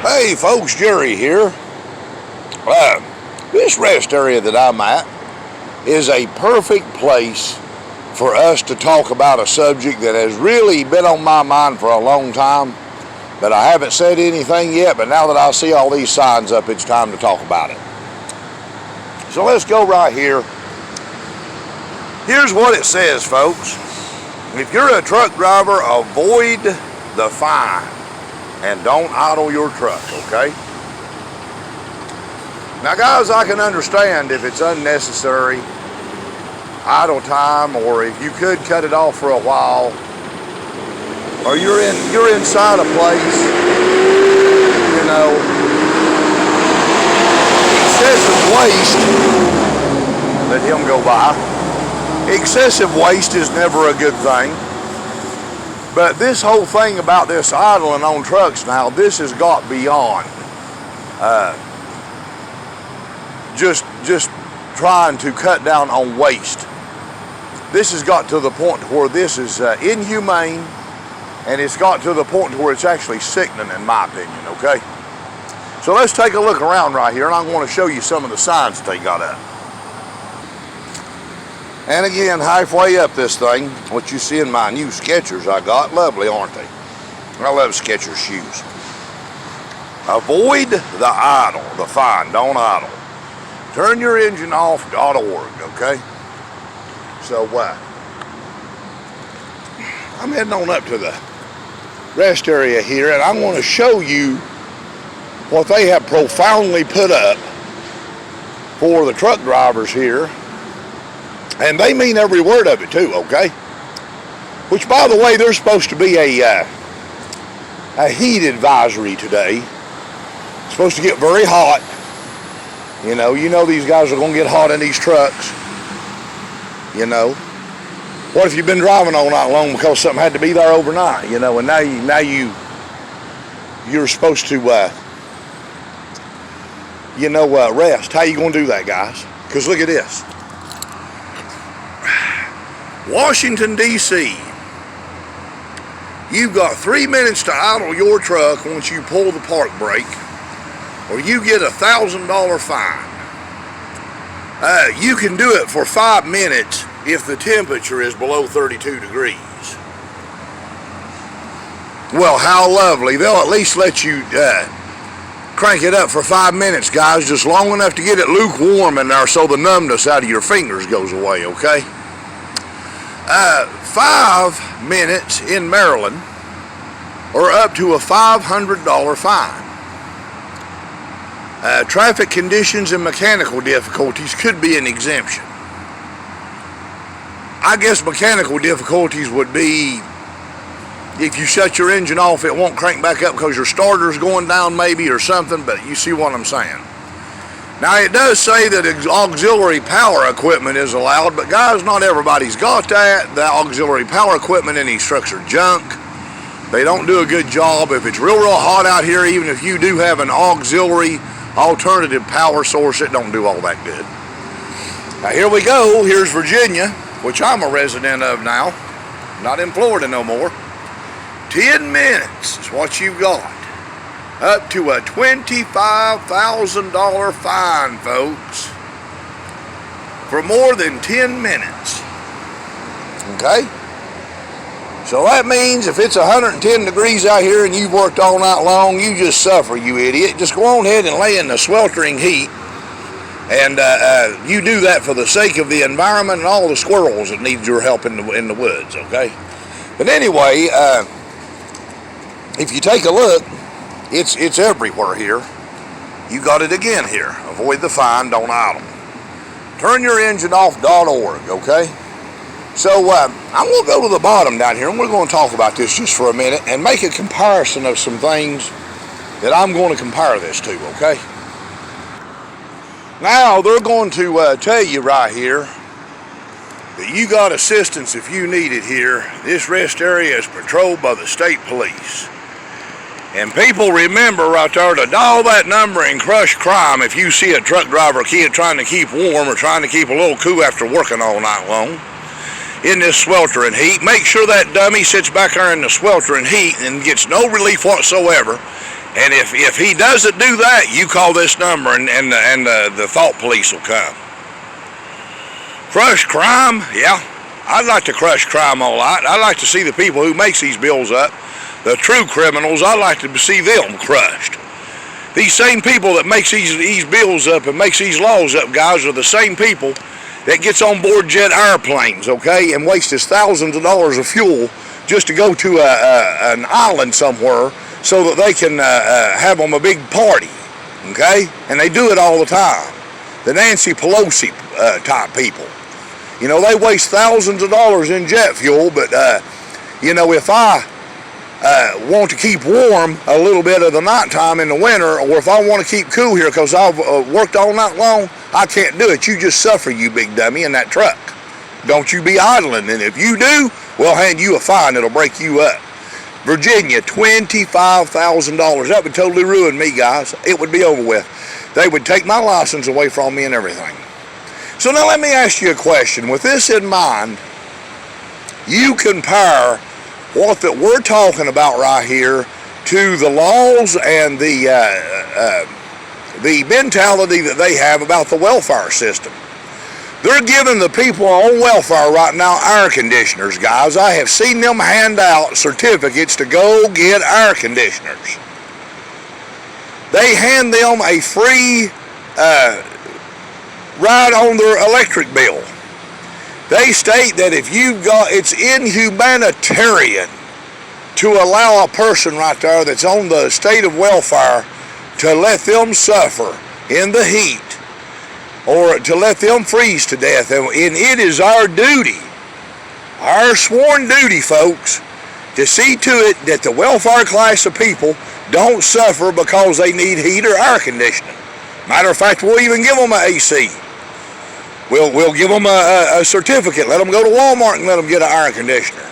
Hey folks, Jerry here. This rest area that I'm at is a perfect place for us to talk about a subject that has really been on my mind for a long time, but I haven't said anything yet, but now that I see all these signs up, it's time to talk about it. So let's go right here. Here's what it says, folks. If you're a truck driver, avoid the fine and don't idle your truck, okay? Now guys, I can understand if it's unnecessary idle time, or if you could cut it off for a while, or you're inside a place, you know, excessive waste, let him go by. Excessive waste is never a good thing. But this whole thing about this idling on trucks now, this has got beyond just trying to cut down on waste. This has got to the point where this is inhumane, and it's got to the point where it's actually sickening, in my opinion, okay? So let's take a look around right here, and I want to show you some of the signs that they got up. And again, halfway up this thing, what you see in my new Skechers I got, lovely, aren't they? I love Skechers shoes. Avoid the idle, the fine, don't idle. Turn your engine off.org, okay? So I'm heading on up to the rest area here, and I want to show you what they have profoundly put up for the truck drivers here. And they mean every word of it too, okay? Which, by the way, there's supposed to be a heat advisory today. It's supposed to get very hot. You know these guys are going to get hot in these trucks. You know, what if you've been driving all night long because something had to be there overnight? You know, and now you're supposed to rest. How you going to do that, guys? Because look at this. Washington, D.C. You've got 3 minutes to idle your truck once you pull the park brake, or you get a $1,000 fine. You can do it for 5 minutes if the temperature is below 32 degrees. Well, how lovely. They'll at least let you crank it up for 5 minutes, guys, just long enough to get it lukewarm in there so the numbness out of your fingers goes away, okay? 5 minutes in Maryland, or up to a $500 fine. Traffic conditions and mechanical difficulties could be an exemption. I guess mechanical difficulties would be if you shut your engine off, it won't crank back up because your starter's going down maybe or something, but you see what I'm saying. Now, it does say that auxiliary power equipment is allowed, but guys, not everybody's got that. The auxiliary power equipment in these trucks are junk. They don't do a good job. If it's real hot out here, even if you do have an auxiliary alternative power source, it don't do all that good. Now, here we go. Here's Virginia, which I'm a resident of now. Not in Florida no more. 10 minutes is what you've got. Up to a $25,000 fine, folks, for more than 10 minutes. Okay? So that means if it's 110 degrees out here and you've worked all night long, you just suffer, you idiot. Just go on ahead and lay in the sweltering heat. And you do that for the sake of the environment and all the squirrels that need your help in the woods, okay? But anyway, if you take a look, it's everywhere here. You got it again here. Avoid the fine, don't idle. Turn your engine off.org, okay? So I'm going to go to the bottom down here, and we're going to talk about this just for a minute and make a comparison of some things that I'm going to compare this to, okay? Now, they're going to tell you right here that you got assistance if you need it here. This rest area is patrolled by the state police. And people, remember right there to dial that number and crush crime if you see a truck driver kid trying to keep warm or trying to keep a little cool after working all night long in this sweltering heat. Make sure that dummy sits back there in the sweltering heat and gets no relief whatsoever. And if he doesn't do that, you call this number and the thought police will come. Crush crime? Yeah. I'd like to crush crime a lot. I'd like to see the people who makes these bills up, the true criminals, I'd like to see them crushed. These same people that makes these bills up and makes these laws up, guys, are the same people that gets on board jet airplanes, okay, and wastes thousands of dollars of fuel just to go to an island somewhere so that they can have them a big party, okay? And they do it all the time. The Nancy Pelosi type people. You know, they waste thousands of dollars in jet fuel, but, you know, if I want to keep warm a little bit of the nighttime in the winter, or if I want to keep cool here because I've worked all night long, I can't do it. You just suffer, you big dummy, in that truck. Don't you be idling, and if you do, we'll hand you a fine that'll break you up. Virginia, $25,000. That would totally ruin me, guys. It would be over with. They would take my license away from me and everything. So now let me ask you a question. With this in mind, you compare what that we're talking about right here to the laws and the mentality that they have about the welfare system. They're giving the people on welfare right now air conditioners, guys. I have seen them hand out certificates to go get air conditioners. They hand them a free ride on their electric bill. They state that if you've got, it's inhumanitarian to allow a person right there that's on the state of welfare to let them suffer in the heat or to let them freeze to death. And it is our duty, our sworn duty, folks, to see to it that the welfare class of people don't suffer because they need heat or air conditioning. Matter of fact, we'll even give them an AC. We'll give them a certificate. Let them go to Walmart and let them get an air conditioner.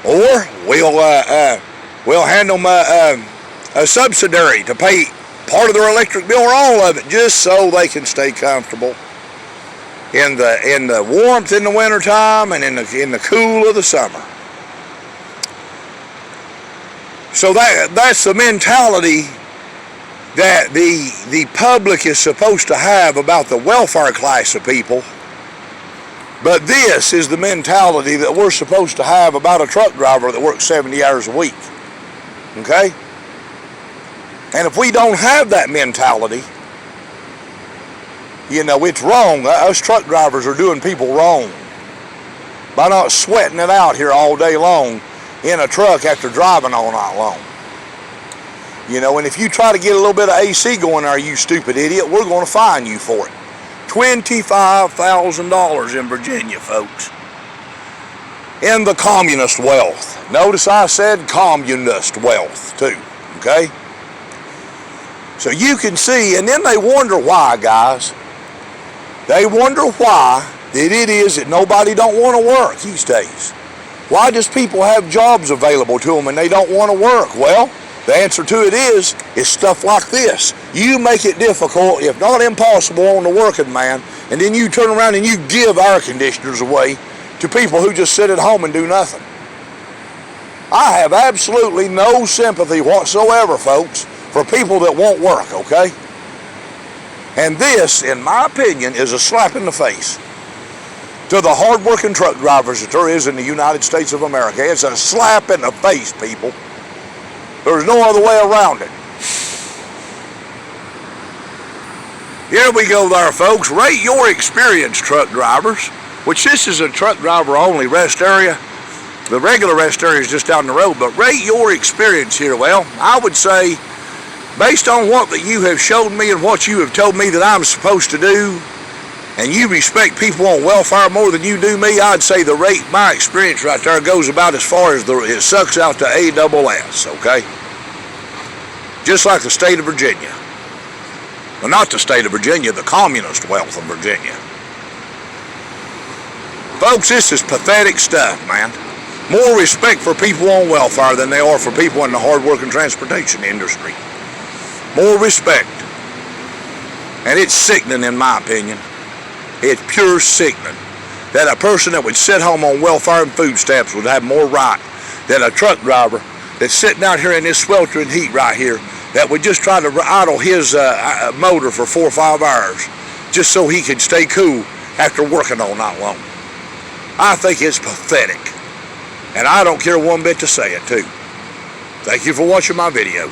Or we'll hand them a subsidiary to pay part of their electric bill or all of it, just so they can stay comfortable in the warmth in the wintertime and in the cool of the summer. So that's the mentality that the public is supposed to have about the welfare class of people. But this is the mentality that we're supposed to have about a truck driver that works 70 hours a week. Okay? And if we don't have that mentality, you know, it's wrong. Us truck drivers are doing people wrong by not sweating it out here all day long in a truck after driving all night long. You know, and if you try to get a little bit of AC going there, you stupid idiot, we're going to fine you for it. $25,000 in Virginia, folks. In the communist wealth. Notice I said communist wealth, too. Okay? So you can see, and then they wonder why, guys. They wonder why that it is that nobody don't want to work these days. Why does people have jobs available to them and they don't want to work? Well, the answer to it is stuff like this. You make it difficult, if not impossible, on the working man, and then you turn around and you give air conditioners away to people who just sit at home and do nothing. I have absolutely no sympathy whatsoever, folks, for people that won't work, okay? And this, in my opinion, is a slap in the face to the hard-working truck drivers that there is in the United States of America. It's a slap in the face, people. There's no other way around it. Here we go there, folks. Rate your experience, truck drivers, which this is a truck driver-only rest area. The regular rest area is just down the road, but rate your experience here. Well, I would say, based on what that you have showed me and what you have told me that I'm supposed to do, and you respect people on welfare more than you do me, I'd say the rate, my experience right there, goes about as far as it sucks out to ASS, okay? Just like the state of Virginia. Well, not the state of Virginia, the communist wealth of Virginia. Folks, this is pathetic stuff, man. More respect for people on welfare than they are for people in the hard-working transportation industry. More respect. And it's sickening, in my opinion. It's pure sickening that a person that would sit home on welfare and food stamps would have more right than a truck driver that's sitting out here in this sweltering heat right here that would just try to idle his motor for 4 or 5 hours just so he could stay cool after working all night long. I think it's pathetic, and I don't care one bit to say it too. Thank you for watching my video.